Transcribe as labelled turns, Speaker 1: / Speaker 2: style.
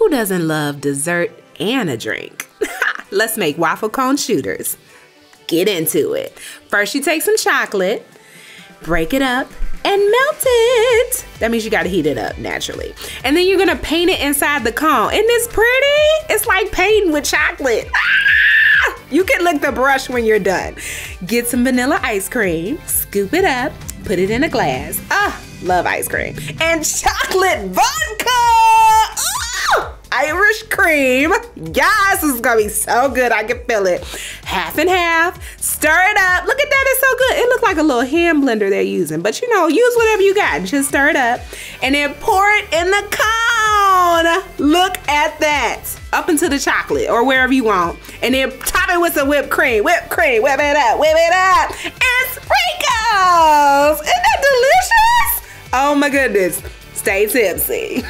Speaker 1: Who doesn't love dessert and a drink? Let's make waffle cone shooters. Get into it. First, you take some chocolate, break it up, and melt it. That means you gotta heat it up naturally. And then you're gonna paint it inside the cone. Isn't this pretty? It's like painting with chocolate. Ah! You can lick the brush when you're done. Get some vanilla ice cream, scoop it up, put it in a glass. Ah, love ice cream. And chocolate vodka! Ah! Irish cream. Yes, this is gonna be so good. I can feel it. Half and half. Stir it up. Look at that, it's so good. It looked like a little hand blender they're using, but you know, use whatever you got and just stir it up. And then pour it in the cone. Look at that. Up into the chocolate or wherever you want. And then top it with some whipped cream. Whipped cream, whip it up, and sprinkles. Isn't that delicious? Oh my goodness. Stay tipsy.